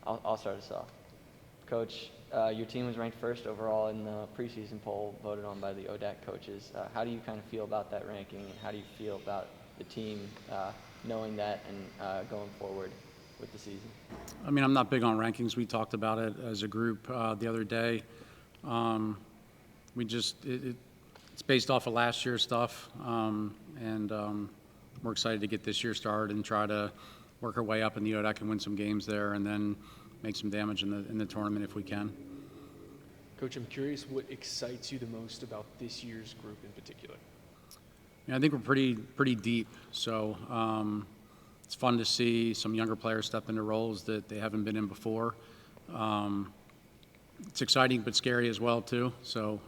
I'll start us off. Coach, your team was ranked first overall in the preseason poll voted on by the ODAC coaches. How do you kind of feel about that ranking, and how do you feel about the team knowing that and going forward with the season? I mean, I'm not big on rankings. We talked about it as a group the other day. It's based off of last year's stuff, and we're excited to get this year started and try to work our way up in the ODAC and win some games there, and then make some damage in the tournament if we can. Coach, I'm curious what excites you the most about this year's group in particular. Yeah, I think we're pretty deep, so it's fun to see some younger players step into roles that they haven't been in before. It's exciting but scary as well too. So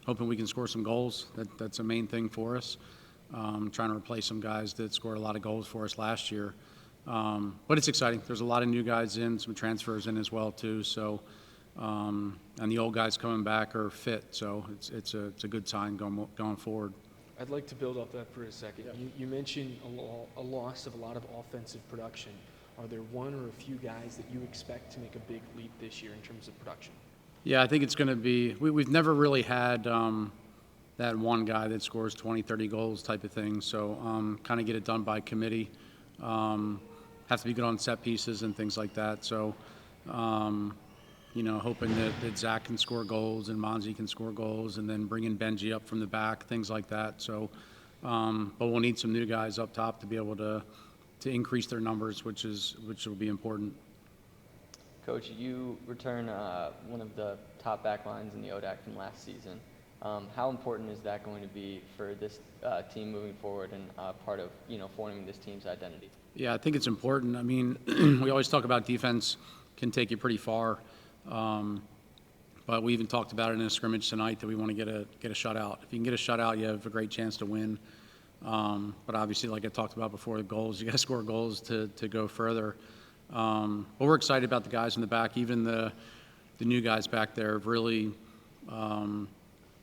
hoping we can score some goals. That's a main thing for us. Trying to replace some guys that scored a lot of goals for us last year. But it's exciting. There's a lot of new guys in, some transfers in as well too. So and the old guys coming back are fit. So it's a good sign going forward. I'd like to build off that for a second. Yeah. You mentioned a loss of a lot of offensive production. Are there one or a few guys that you expect to make a big leap this year in terms of production? Yeah, I think it's going to be – we've never really had that one guy that scores 20, 30 goals type of thing. So kind of get it done by committee. Have to be good on set pieces and things like that. So, hoping that Zach can score goals and Monzi can score goals, and then bringing Benji up from the back, things like that. So, but we'll need some new guys up top to be able to increase their numbers, which will be important. Coach, you return one of the top back lines in the ODAC from last season. How important is that going to be for this team moving forward and part of forming this team's identity? Yeah, I think it's important. I mean, we always talk about defense can take you pretty far, but we even talked about it in a scrimmage tonight that we want to get a shutout. If you can get a shutout, you have a great chance to win. But obviously, like I talked about before, the goals, you got to score goals to go further. But we're excited about the guys in the back. Even the new guys back there have really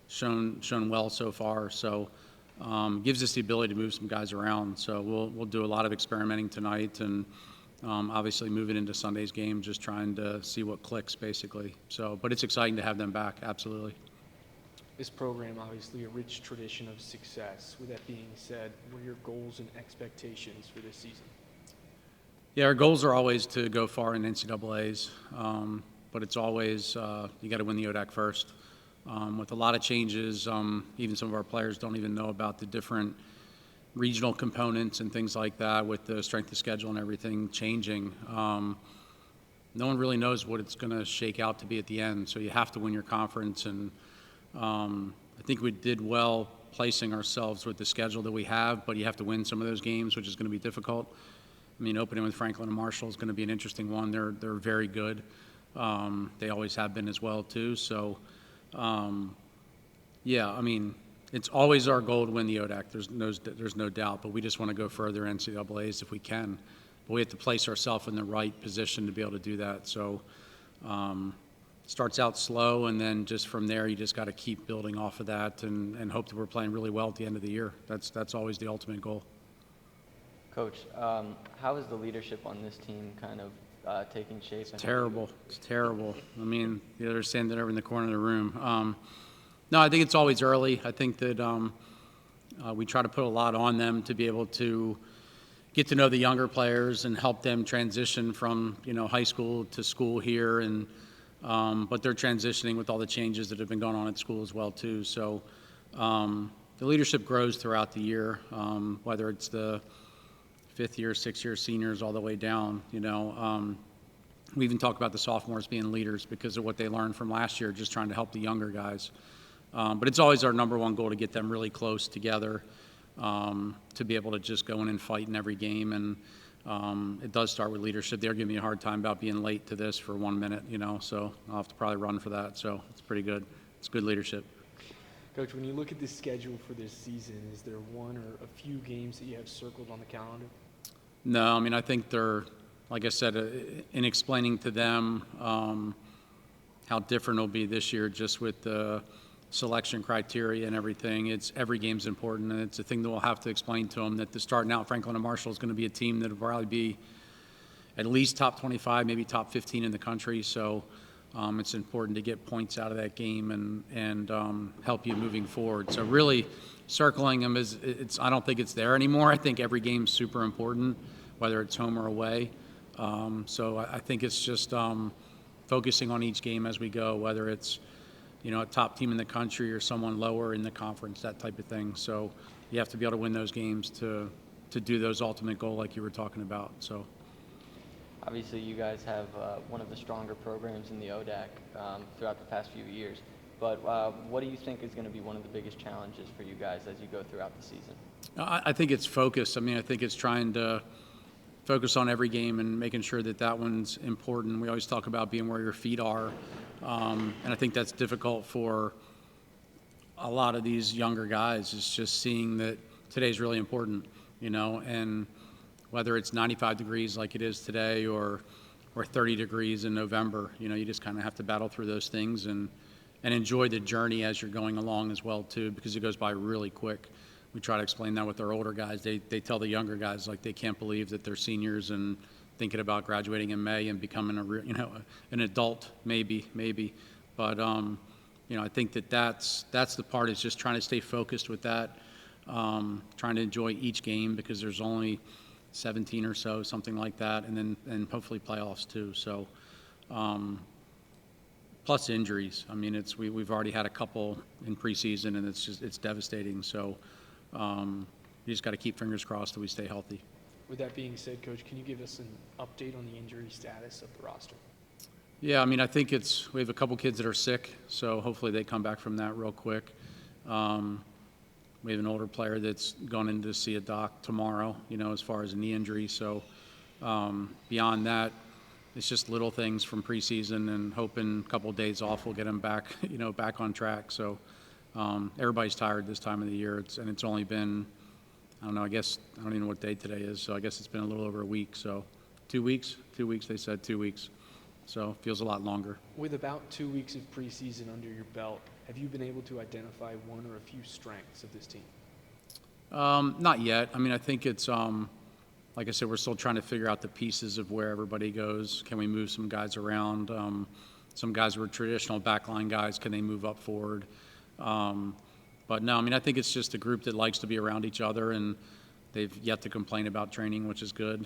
shown well so far. So gives us the ability to move some guys around. So we'll do a lot of experimenting tonight, and obviously moving into Sunday's game, just trying to see what clicks basically. So, but it's exciting to have them back. Absolutely. This program, obviously a rich tradition of success. With that being said, what are your goals and expectations for this season? Yeah, our goals are always to go far in NCAAs, but it's always you got to win the ODAC first. With a lot of changes, even some of our players don't even know about the different regional components and things like that with the strength of schedule and everything changing. No one really knows what it's going to shake out to be at the end, so you have to win your conference. And I think we did well placing ourselves with the schedule that we have, but you have to win some of those games, which is going to be difficult. I mean, opening with Franklin and Marshall is going to be an interesting one. They're very good. They always have been as well too. So, yeah, I mean, it's always our goal to win the ODAC. There's no doubt, but we just want to go further in NCAAs if we can. But we have to place ourselves in the right position to be able to do that. So, starts out slow, and then just from there, you just got to keep building off of that and hope that we're playing really well at the end of the year. That's always the ultimate goal. Coach, how is the leadership on this team kind of taking shape? It's terrible. It's terrible. I mean, they're standing over in the corner of the room. No, I think it's always early. I think that we try to put a lot on them to be able to get to know the younger players and help them transition from high school to school here, and but they're transitioning with all the changes that have been going on at school as well too. So the leadership grows throughout the year, whether it's the fifth-year, sixth-year seniors all the way down. We even talk about the sophomores being leaders because of what they learned from last year, just trying to help the younger guys. But it's always our number one goal to get them really close together, to be able to just go in and fight in every game. And it does start with leadership. They're giving me a hard time about being late to this for 1 minute, so I'll have to probably run for that. So it's pretty good. It's good leadership. Coach, when you look at the schedule for this season, is there one or a few games that you have circled on the calendar? No, I mean, I think they're, like I said, in explaining to them how different it'll be this year just with the selection criteria and everything. It's every game's important, and it's a thing that we'll have to explain to them that the starting out Franklin and Marshall is going to be a team that will probably be at least top 25, maybe top 15 in the country. So it's important to get points out of that game and help you moving forward. So really circling them I don't think it's there anymore. I think every game's super important, whether it's home or away. So I think it's just focusing on each game as we go, whether it's a top team in the country or someone lower in the conference, that type of thing. So you have to be able to win those games to do those ultimate goal like you were talking about. So Obviously, you guys have one of the stronger programs in the ODAC throughout the past few years. But what do you think is going to be one of the biggest challenges for you guys as you go throughout the season? I think it's focus. I mean, I think it's trying to focus on every game and making sure that one's important. We always talk about being where your feet are. And I think that's difficult for a lot of these younger guys, is just seeing that today's really important, and whether it's 95 degrees like it is today or 30 degrees in November, you just kind of have to battle through those things and enjoy the journey as you're going along as well, too, because it goes by really quick. We try to explain that with our older guys. They tell the younger guys, like, they can't believe that they're seniors and thinking about graduating in May and becoming an adult, maybe. But, I think that's the part, is just trying to stay focused with that, trying to enjoy each game, because there's only 17 or so, something like that, and hopefully playoffs too. So, plus injuries. I mean, we've already had a couple in preseason, and it's devastating. So, you just got to keep fingers crossed that we stay healthy. With that being said, Coach, can you give us an update on the injury status of the roster? Yeah, I mean, I think we have a couple kids that are sick, so hopefully they come back from that real quick. We have an older player that's gone in to see a doc tomorrow, as far as a knee injury. So beyond that, it's just little things from preseason, and hoping a couple of days off will get them back, back on track. So everybody's tired this time of the year, and it's only been, I don't know, I don't even know what day today is, so I guess it's been a little over a week. So 2 weeks, they said 2 weeks. So it feels a lot longer. With about 2 weeks of preseason under your belt, have you been able to identify one or a few strengths of this team? Not yet. I mean, I think it's, like I said, we're still trying to figure out the pieces of where everybody goes. Can we move some guys around? Some guys were traditional backline guys. Can they move up forward? But no, I mean, I think it's just a group that likes to be around each other, and they've yet to complain about training, which is good.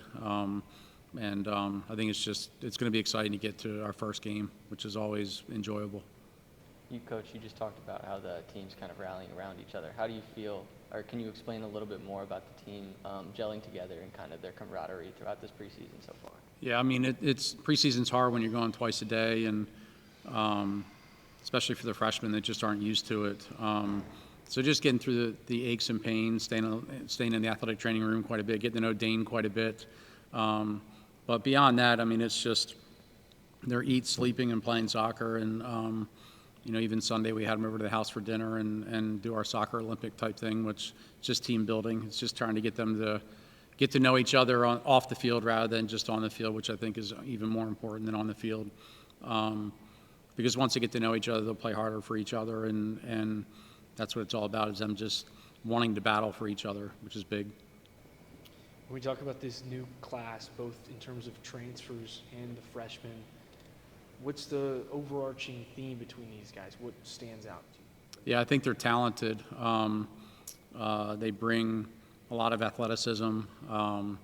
And I think it's going to be exciting to get to our first game, which is always enjoyable. Coach, you just talked about how the team's kind of rallying around each other. How do you feel, or can you explain a little bit more about the team gelling together and kind of their camaraderie throughout this preseason so far? Yeah, I mean, preseason's hard when you're going twice a day, and especially for the freshmen that just aren't used to it. So just getting through the aches and pains, staying in the athletic training room quite a bit, getting to know Dane quite a bit. But beyond that, I mean, it's just they're sleeping, and playing soccer. And, even Sunday we had them over to the house for dinner and do our soccer Olympic type thing, which is just team building. It's just trying to get them to get to know each other off the field rather than just on the field, which I think is even more important than on the field. Because once they get to know each other, they'll play harder for each other. And that's what it's all about, is them just wanting to battle for each other, which is big. When we talk about this new class, both in terms of transfers and the freshmen, what's the overarching theme between these guys? What stands out to you? Yeah, I think they're talented. They bring a lot of athleticism, a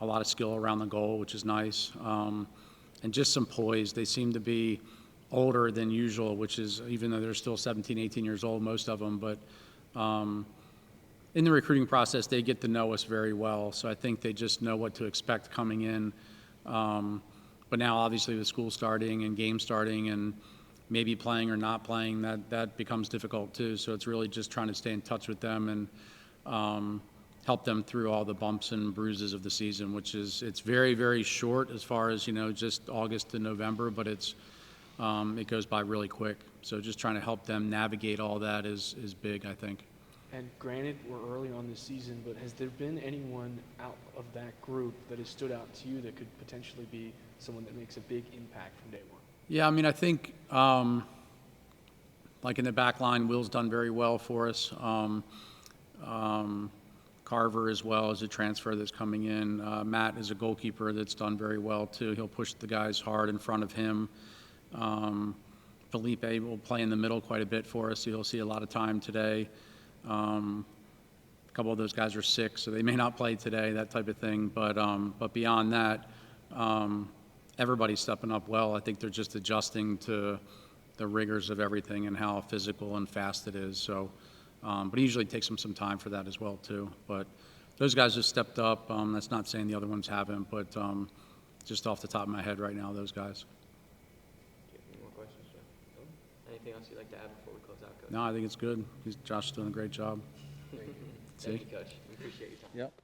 lot of skill around the goal, which is nice, and just some poise. They seem to be older than usual, which is, even though they're still 17, 18 years old, most of them, but in the recruiting process, they get to know us very well. So I think they just know what to expect coming in. But now, obviously, with school starting and games starting and maybe playing or not playing, that becomes difficult too. So it's really just trying to stay in touch with them and help them through all the bumps and bruises of the season, it's very, very short as far as, just August to November, but it goes by really quick. So just trying to help them navigate all that is big, I think. And granted, we're early on this season, but has there been anyone out of that group that has stood out to you that could potentially be someone that makes a big impact from day one? Yeah, I mean, I think like in the back line, Will's done very well for us. Carson Carver as well as a transfer that's coming in. Matt is a goalkeeper that's done very well too. He'll push the guys hard in front of him. Felipe will play in the middle quite a bit for us, so you'll see a lot of time today. A couple of those guys are sick, so they may not play today, that type of thing. But beyond that, everybody's stepping up well. I think they're just adjusting to the rigors of everything and how physical and fast it is. So, but it usually takes them some time for that as well too. But those guys have stepped up. That's not saying the other ones haven't, but just off the top of my head right now, those guys. Do you have any more questions, Joe? No? Anything else you'd like to add before we close out, Coach? No, I think it's good. Josh is doing a great job. Thank you, Coach. We appreciate your time. Yep.